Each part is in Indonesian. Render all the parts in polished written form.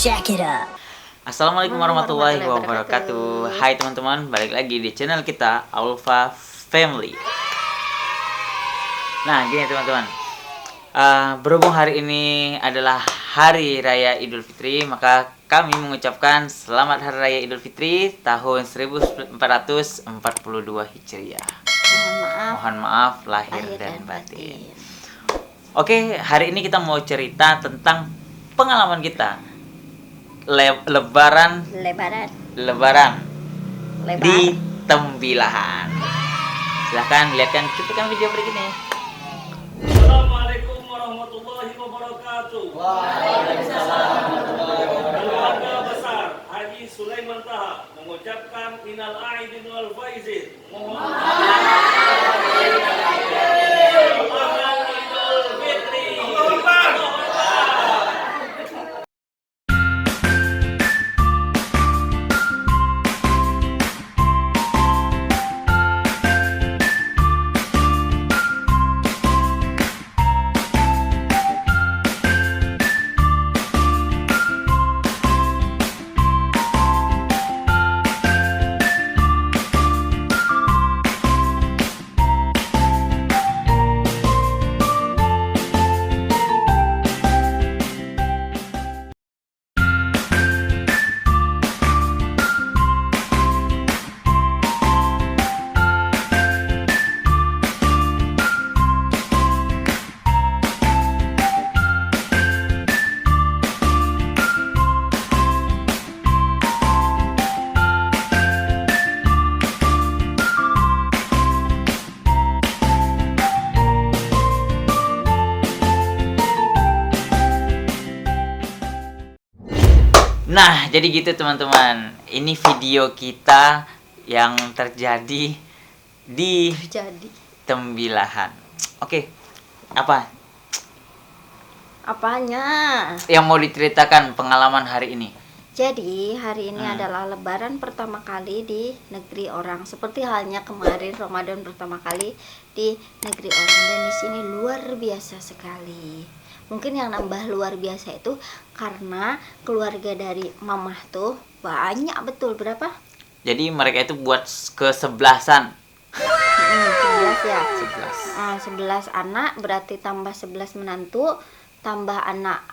Jack it up. Assalamualaikum warahmatullahi wabarakatuh. Hai teman-teman, balik lagi di channel kita Alpha Family. Nah gini teman-teman, berhubung hari ini adalah Hari Raya Idul Fitri, maka kami mengucapkan Selamat Hari Raya Idul Fitri tahun 1442 Hijriah. Mohon maaf lahir dan batin. Oke, hari ini kita mau cerita tentang pengalaman kita Lebaran di Tembilahan. Silahkan lihatkan, cutikan video berikut ini. Assalamualaikum warahmatullahi wabarakatuh. Waalaikumsalam warahmatullahi wabarakatuh. Keluarga besar Haji Sulaiman Taha mengucapkan minal aidin wal faizin. Mohon Selamat Idul Fitri. Nah, jadi gitu teman-teman. Ini video kita yang terjadi di Tembilahan. Oke, apa Apanya? yang mau diceritakan pengalaman hari ini? Jadi hari ini adalah lebaran pertama kali di negeri orang. Seperti halnya kemarin Ramadan pertama kali di negeri orang, dan di sini luar biasa sekali. Mungkin yang nambah luar biasa itu karena keluarga dari mamah tuh banyak betul. Berapa? Jadi mereka itu buat ke-11-an. 11 ya. 11. 11 anak berarti tambah 11 menantu, tambah anak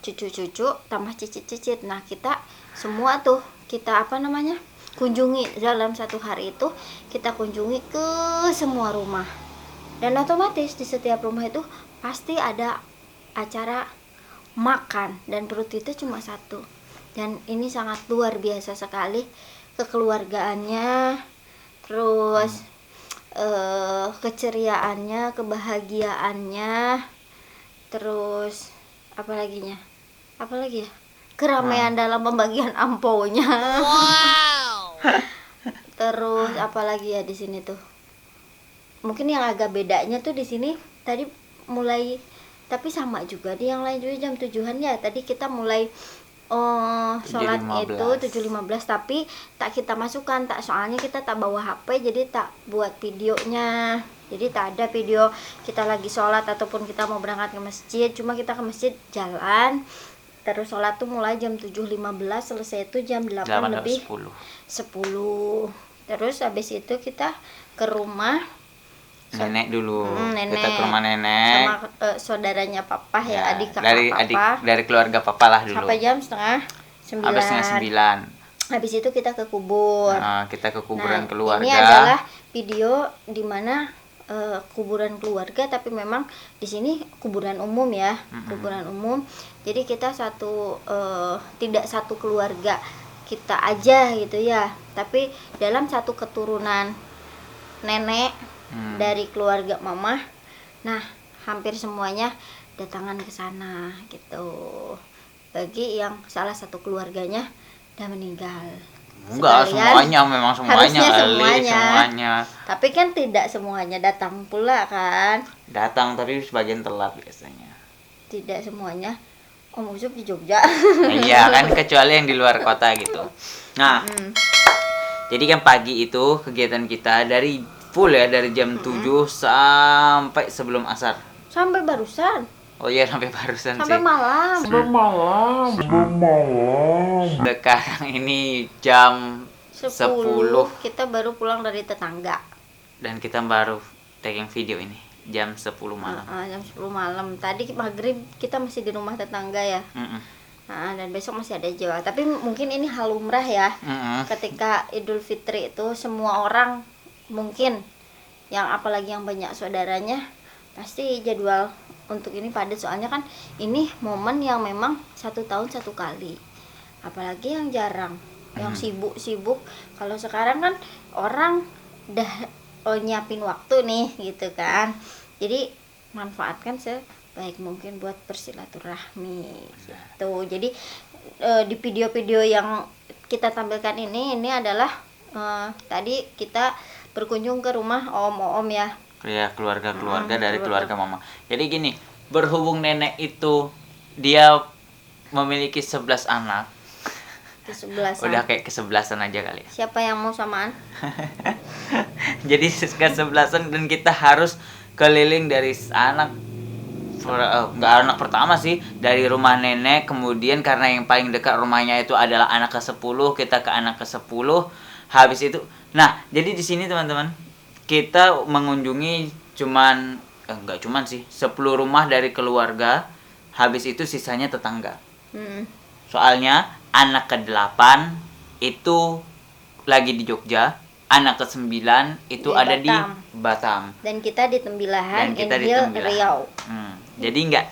cucu-cucu, tambah cicit-cicit. Nah, kita semua tuh kita kunjungi dalam satu hari itu, kita kunjungi ke semua rumah. Dan otomatis di setiap rumah itu pasti ada acara makan, dan perut itu cuma satu. Dan ini sangat luar biasa sekali kekeluargaannya, terus keceriaannya, kebahagiaannya, terus apa lagi ya, keramaian dalam pembagian amponya. Terus apalagi ya di sini tuh, mungkin yang agak bedanya tuh di sini tadi mulai, tapi sama juga di yang lain juga jam 7-an ya. Tadi kita mulai sholat itu 7.15, tapi tak kita masukkan, soalnya kita tak bawa HP, jadi tak buat videonya. Jadi tak ada video kita lagi sholat ataupun kita mau berangkat ke masjid. Cuma kita ke masjid jalan, terus sholat tuh mulai jam 7.15, selesai itu jam 8 lebih 10. Terus habis itu kita ke rumah Nenek dulu. nenek. Kita ke rumah nenek Sama saudaranya papa ya, adik kakak dari keluarga papa lah dulu. sampai jam setengah 9. Habis setengah 9. Habis itu kita ke kubur. Nah, kita ke kuburan keluarga. Ini adalah video di mana kuburan keluarga, tapi memang di sini kuburan umum ya, kuburan umum. Jadi kita tidak satu keluarga kita aja gitu ya, tapi dalam satu keturunan nenek dari keluarga mama. Nah, hampir semuanya datangan ke sana gitu. Bagi yang salah satu keluarganya udah meninggal. Enggak, semuanya memang Harusnya kali, semuanya. Tapi kan tidak semuanya datang pula kan. Datang, tapi sebagian telat biasanya. Tidak semuanya. Om Ucup di Jogja. Iya kan, kecuali yang di luar kota gitu. Nah, jadi kan pagi itu kegiatan kita dari full ya, dari jam 7 sampai sebelum asar. Sampai barusan. Oh iya, sampai barusan Sampai sih. malam. Sekarang ini jam 10 kita baru pulang dari tetangga. dan kita baru taking video ini jam 10 malam. Jam 10 malam. Tadi maghrib kita masih di rumah tetangga ya. Mm-mm. Dan besok masih ada jadwal. Tapi mungkin ini hal lumrah ya. Mm-mm. Ketika Idul Fitri itu semua orang mungkin yang apalagi yang banyak saudaranya pasti jadwal untuk ini padat, soalnya kan ini momen yang memang 1 tahun 1 kali, apalagi yang jarang, yang sibuk-sibuk. Kalau sekarang kan orang udah nyiapin waktu nih gitu kan, jadi manfaatkan sebaik mungkin buat bersilaturahmi gitu. Jadi di video-video yang kita tampilkan ini adalah tadi kita berkunjung ke rumah om-om ya. Ya, keluarga-keluarga dari keluarga mama. Jadi gini, berhubung nenek itu dia memiliki 11 anak. Ke-11. Udah kayak ke-11an aja kali ya. Siapa yang mau samaan? Jadi ke-11an dan kita harus keliling dari anak nggak anak pertama sih, dari rumah nenek, kemudian karena yang paling dekat rumahnya itu adalah anak ke-10, kita ke anak ke-10. Habis itu, nah, jadi di sini teman-teman kita mengunjungi nggak cuman sih 10 rumah dari keluarga, habis itu sisanya tetangga. Soalnya anak ke-8 itu lagi di Jogja, anak ke-9 itu Di ada Batam. di Batam. Dan kita di Tembilahan, Dan kita di Inhil, Tembilahan. Riau. Jadi nggak,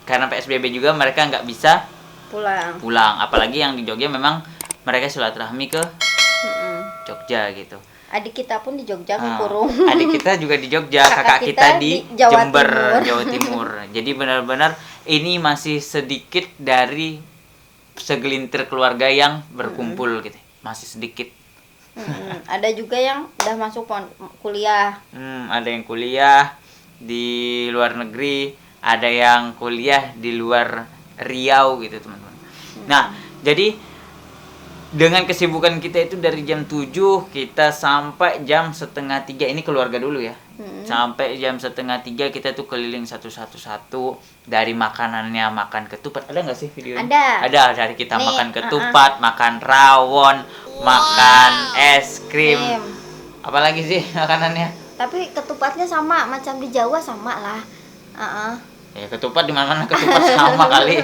karena PSBB juga mereka nggak bisa Pulang. apalagi yang di Jogja memang mereka silaturahmi ke Mm-mm. Jogja gitu. Adik kita pun di Jogja Ah, kurung. adik kita juga di Jogja, kakak kita di Jawa Jember, Timur. Jawa Timur. Jadi benar-benar ini masih sedikit dari segelintir keluarga yang berkumpul gitu. Masih sedikit. Ada juga yang udah masuk kuliah. Ada yang kuliah di luar negeri, ada yang kuliah di luar Riau gitu, teman-teman. Nah, jadi dengan kesibukan kita itu dari jam 7 kita sampai jam 2:30, ini keluarga dulu ya. Sampai jam 2:30 kita tuh keliling satu dari makanannya, makan ketupat. Ada nggak sih videonya? Ada. Dari kita Nih, makan ketupat, makan rawon, makan es krim. Apalagi sih makanannya? Tapi ketupatnya sama macam di Jawa, sama lah. Ya ketupat di mana-mana ketupat sama kali.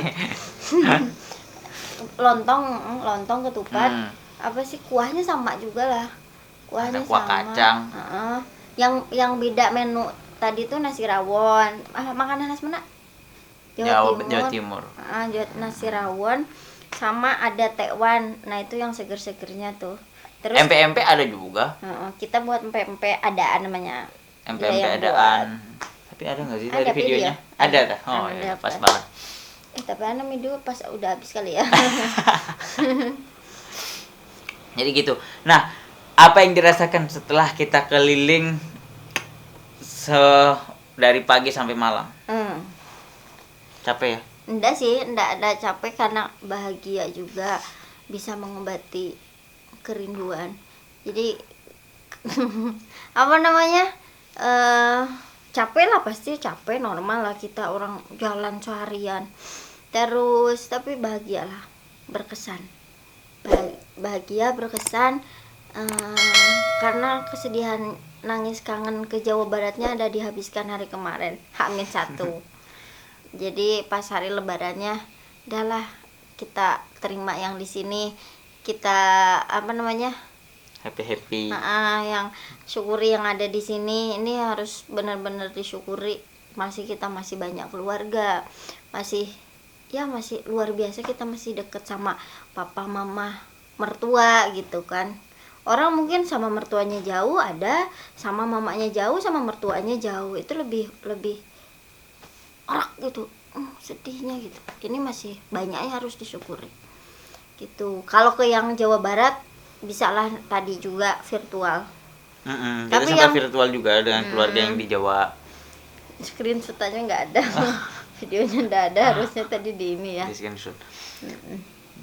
Lontong ketupat. Apa sih, kuahnya sama juga lah. Kuahnya Ada kuah sama. kacang. Yang beda menu tadi tuh nasi rawon. Makanan khas mana? Jawa Timur. Nasi rawon sama ada tekwan. Nah, itu yang seger-segernya tuh. Terus MP ada juga. kita buat empek-empek adaan namanya. MP Dia yang adaan. Tapi ada nggak sih dari Ada videonya? video. Ada dah. Oh Ada, ya, pas ada. banget. Tapi video pas udah habis kali ya. Jadi gitu. Nah, apa yang dirasakan setelah kita keliling dari pagi sampai malam? Capek ya? Enggak sih, enggak ada capek karena bahagia juga, bisa mengobati kerinduan. Jadi apa namanya? Capek lah, pasti capek, normal lah, kita orang jalan seharian. Terus tapi bahagialah, berkesan. Bahagia, berkesan, karena kesedihan nangis kangen ke Jawa Baratnya ada dihabiskan hari kemarin, H-1. Jadi pas hari lebarannya udahlah kita terima yang di sini, kita Happy. yang syukuri yang ada di sini. Ini harus benar-benar disyukuri, kita masih banyak keluarga, masih luar biasa, kita masih deket sama papa mama mertua gitu kan. Orang mungkin sama mertuanya jauh, ada sama mamanya jauh, sama mertuanya jauh, itu lebih gitu, sedihnya gitu. Ini masih banyak yang harus disyukuri gitu. Kalau ke yang Jawa Barat bisa lah tadi juga virtual. Kita sempat virtual juga dengan keluarga yang di Jawa. Screenshot aja nggak ada. Videonya nggak ada, harusnya tadi di ini ya. Di screenshot.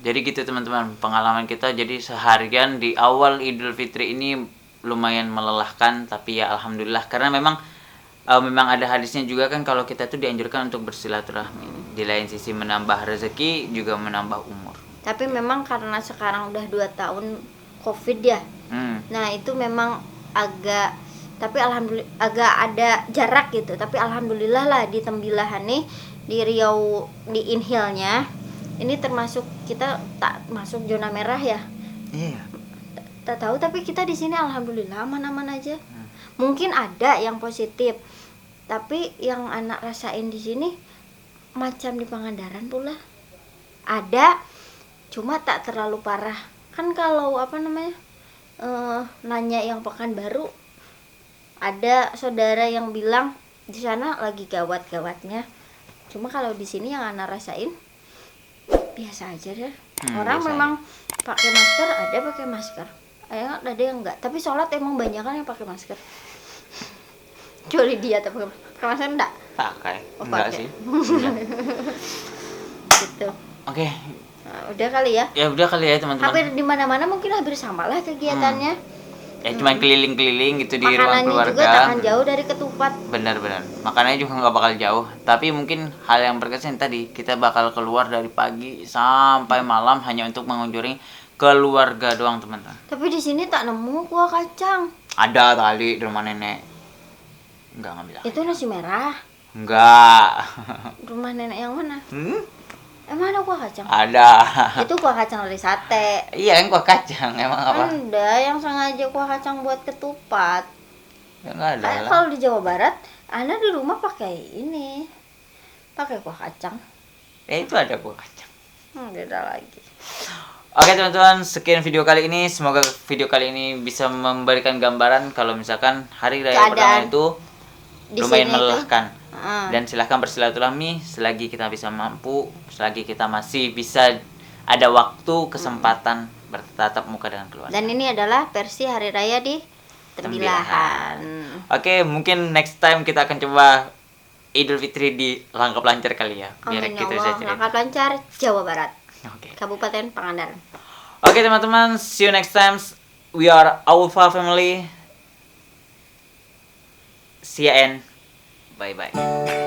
Jadi gitu teman-teman, pengalaman kita jadi seharian di awal Idul Fitri ini lumayan melelahkan, tapi ya alhamdulillah karena memang memang ada hadisnya juga kan kalau kita tuh dianjurkan untuk bersilaturahmi. Di lain sisi menambah rezeki juga menambah umur. Tapi memang karena sekarang udah 2 tahun COVID ya. Nah, itu memang agak, tapi alhamdulillah agak ada jarak gitu. Tapi alhamdulillah lah di Tembilahan nih, di Riau, di Inhilnya ini termasuk kita tak masuk zona merah ya. Iya. Tak tahu, tapi kita di sini alhamdulillah aman-aman aja. Mungkin ada yang positif, tapi yang anak rasain di sini macam di Pangandaran pula. Ada, cuma tak terlalu parah. Kan kalau nanya yang Pekanbaru, ada saudara yang bilang di sana lagi gawat-gawatnya. Cuma kalau di sini yang anak rasain biasa aja deh. Orang biasa memang pakai masker, ada pakai masker. Ada yang enggak, tapi sholat emang banyak kan yang pakai masker. Kecuali dia tak pakai masker enggak? Pakai. Oh, Enggak pakai. sih. Enggak. Gitu. Oke. Nah, udah kali ya. Ya udah kali ya teman-teman. Hampir di mana-mana mungkin hampir sama lah kegiatannya. Ya cuma keliling-keliling gitu di ruang Makanannya juga keluarga. takkan jauh dari ketupat. Benar-benar. Makanannya juga nggak bakal jauh. Tapi mungkin hal yang berkesan tadi, kita bakal keluar dari pagi sampai malam hanya untuk mengunjungi keluarga doang teman-teman. Tapi di sini tak nemu kuah kacang. Ada tadi di rumah nenek. Enggak ngambil. Itu nasi merah. Enggak. Rumah nenek yang mana? Emang ada kuah kacang? Ada. Itu kuah kacang dari sate. Iya kan kuah kacang emang apa? Ada yang sengaja kuah kacang buat ketupat. Ya enggak ada lah. Kalau di Jawa Barat, Anda di rumah pakai ini. Pakai kuah kacang. Ya itu ada kuah kacang. Beda lagi. Oke teman-teman, sekian video kali ini. Semoga video kali ini bisa memberikan gambaran kalau misalkan hari raya pertama itu Di lumayan sini itu, melelahkan. ah, Dan silahkan bersilaturahmi selagi kita bisa mampu, selagi kita masih bisa ada waktu, kesempatan bertatap muka dengan keluarga. Dan ini adalah versi hari raya di Tembilahan. Oke, mungkin next time kita akan coba Idul Fitri di Langkap Lancar kali ya, biar Amin ya kita bisa Allah. cerita. Langkah Lancar, Jawa Barat, Oke. Kabupaten Pangandaran. Oke teman-teman, see you next time. We are Alpha Family. See you and bye bye.